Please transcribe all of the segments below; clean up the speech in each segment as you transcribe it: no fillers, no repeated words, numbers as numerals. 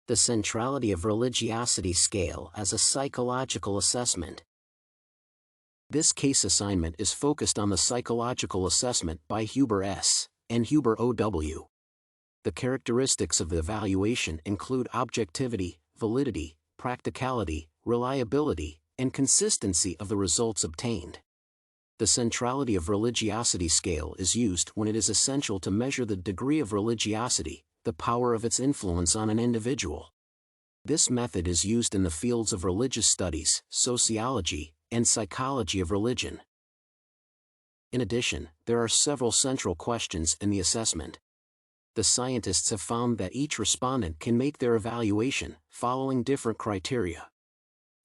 The Centrality of Religiosity Scale as a Psychological Assessment. This case assignment is focused on the psychological assessment by Huber S. and Huber O.W. The characteristics of the evaluation include objectivity, validity, practicality, reliability, and consistency of the results obtained. The Centrality of Religiosity Scale is used when it is essential to measure the degree of religiosity, the power of its influence on an individual. This method is used in the fields of religious studies, sociology, and psychology of religion. In addition, there are several central questions in the assessment. The scientists have found that each respondent can make their evaluation following different criteria.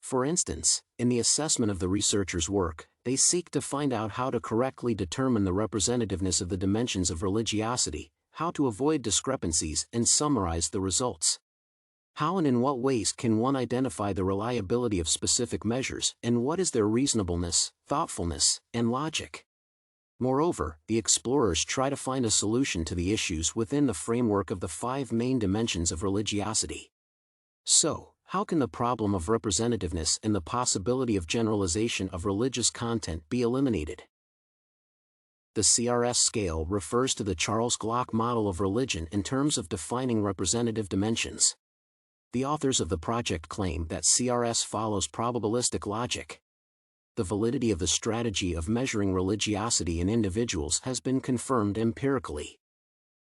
For instance, in the assessment of the researcher's work, they seek to find out how to correctly determine the representativeness of the dimensions of religiosity, how to avoid discrepancies and summarize the results. How and in what ways can one identify the reliability of specific measures, and what is their reasonableness, thoughtfulness, and logic? Moreover, the explorers try to find a solution to the issues within the framework of the 5 main dimensions of religiosity. So, how can the problem of representativeness and the possibility of generalization of religious content be eliminated? The CRS scale refers to the Charles Glock model of religion in terms of defining representative dimensions. The authors of the project claim that CRS follows probabilistic logic. The validity of the strategy of measuring religiosity in individuals has been confirmed empirically.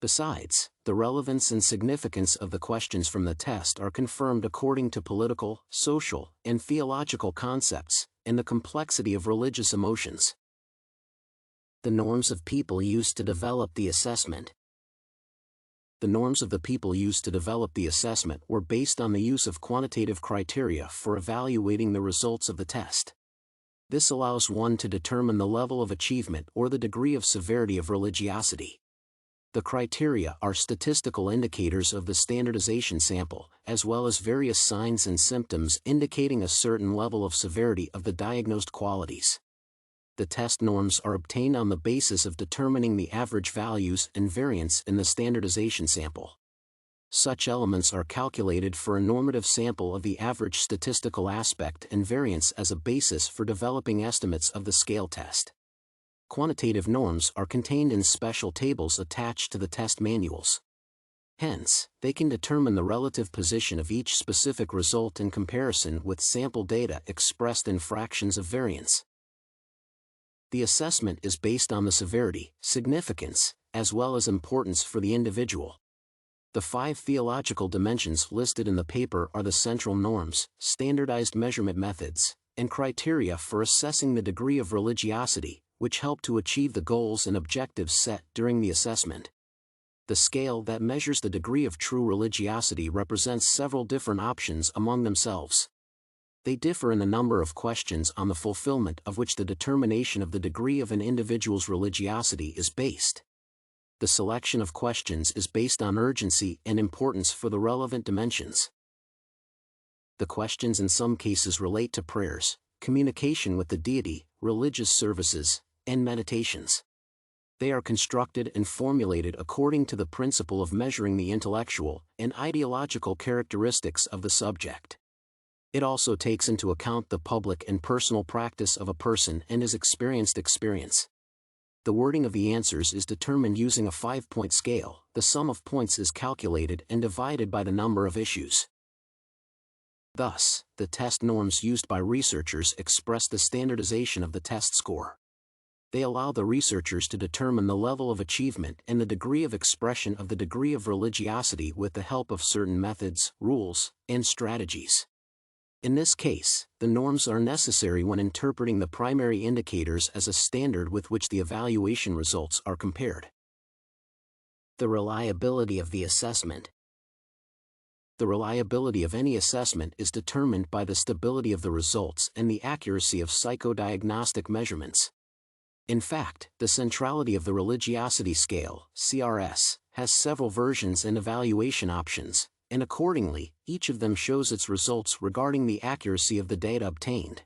Besides, the relevance and significance of the questions from the test are confirmed according to political, social, and theological concepts, and the complexity of religious emotions. The norms of people used to develop the assessment. The norms of the people used to develop the assessment were based on the use of quantitative criteria for evaluating the results of the test. This allows one to determine the level of achievement or the degree of severity of religiosity. The criteria are statistical indicators of the standardization sample, as well as various signs and symptoms indicating a certain level of severity of the diagnosed qualities. The test norms are obtained on the basis of determining the average values and variance in the standardization sample. Such elements are calculated for a normative sample of the average statistical aspect and variance as a basis for developing estimates of the scale test. Quantitative norms are contained in special tables attached to the test manuals. Hence, they can determine the relative position of each specific result in comparison with sample data expressed in fractions of variance. The assessment is based on the severity, significance, as well as importance for the individual. The 5 theological dimensions listed in the paper are the central norms, standardized measurement methods, and criteria for assessing the degree of religiosity, which help to achieve the goals and objectives set during the assessment. The scale that measures the degree of true religiosity represents several different options among themselves. They differ in the number of questions on the fulfillment of which the determination of the degree of an individual's religiosity is based. The selection of questions is based on urgency and importance for the relevant dimensions. The questions in some cases relate to prayers, communication with the deity, religious services, and meditations. They are constructed and formulated according to the principle of measuring the intellectual and ideological characteristics of the subject. It also takes into account the public and personal practice of a person and his experienced experience. The wording of the answers is determined using a 5-point scale. The sum of points is calculated and divided by the number of issues. Thus, the test norms used by researchers express the standardization of the test score. They allow the researchers to determine the level of achievement and the degree of expression of the degree of religiosity with the help of certain methods, rules, and strategies. In this case, the norms are necessary when interpreting the primary indicators as a standard with which the evaluation results are compared. The reliability of the assessment. The reliability of any assessment is determined by the stability of the results and the accuracy of psychodiagnostic measurements. In fact, the Centrality of the Religiosity Scale, CRS, has several versions and evaluation options, and accordingly, each of them shows its results regarding the accuracy of the data obtained.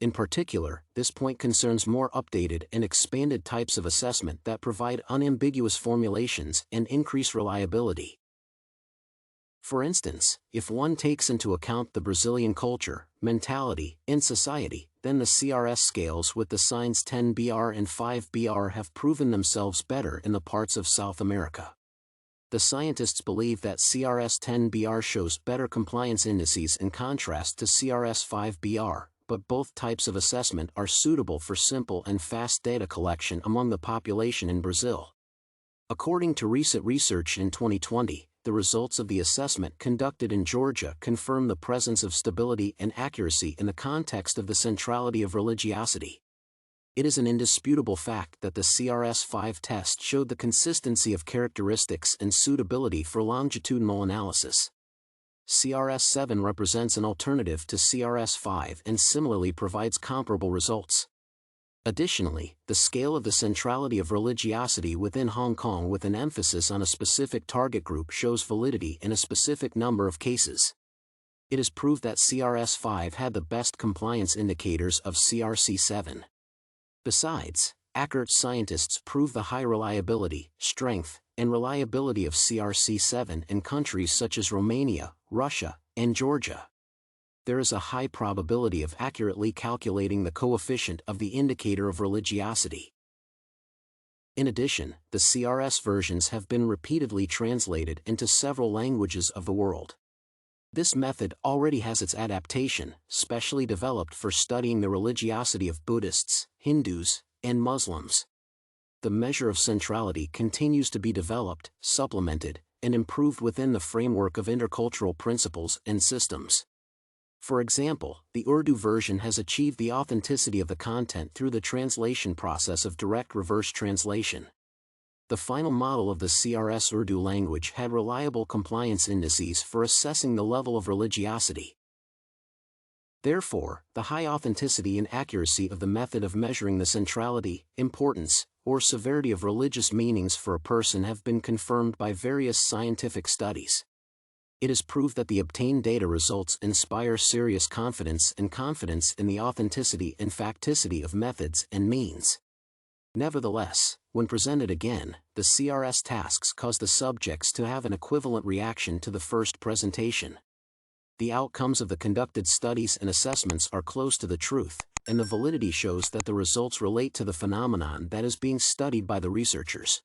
In particular, this point concerns more updated and expanded types of assessment that provide unambiguous formulations and increase reliability. For instance, if one takes into account the Brazilian culture, mentality, and society, then the CRS scales with the signs 10BR and 5BR have proven themselves better in the parts of South America. The scientists believe that CRS-10BR shows better compliance indices in contrast to CRS-5BR, but both types of assessment are suitable for simple and fast data collection among the population in Brazil. According to recent research in 2020, the results of the assessment conducted in Georgia confirm the presence of stability and accuracy in the context of the centrality of religiosity. It is an indisputable fact that the CRS-5 test showed the consistency of characteristics and suitability for longitudinal analysis. CRS-7 represents an alternative to CRS-5 and similarly provides comparable results. Additionally, the scale of the centrality of religiosity within Hong Kong with an emphasis on a specific target group shows validity in a specific number of cases. It is proved that CRS-5 had the best compliance indicators of CRC-7. Besides, Ackert scientists prove the high reliability, strength, and reliability of CRC-7 in countries such as Romania, Russia, and Georgia. There is a high probability of accurately calculating the coefficient of the indicator of religiosity. In addition, the CRS versions have been repeatedly translated into several languages of the world. This method already has its adaptation, specially developed for studying the religiosity of Buddhists, Hindus, and Muslims. The measure of centrality continues to be developed, supplemented, and improved within the framework of intercultural principles and systems. For example, the Urdu version has achieved the authenticity of the content through the translation process of direct reverse translation. The final model of the CRS Urdu language had reliable compliance indices for assessing the level of religiosity. Therefore, the high authenticity and accuracy of the method of measuring the centrality, importance, or severity of religious meanings for a person have been confirmed by various scientific studies. It is proved that the obtained data results inspire serious confidence in the authenticity and facticity of methods and means. Nevertheless, when presented again, the CRS tasks cause the subjects to have an equivalent reaction to the first presentation. The outcomes of the conducted studies and assessments are close to the truth, and the validity shows that the results relate to the phenomenon that is being studied by the researchers.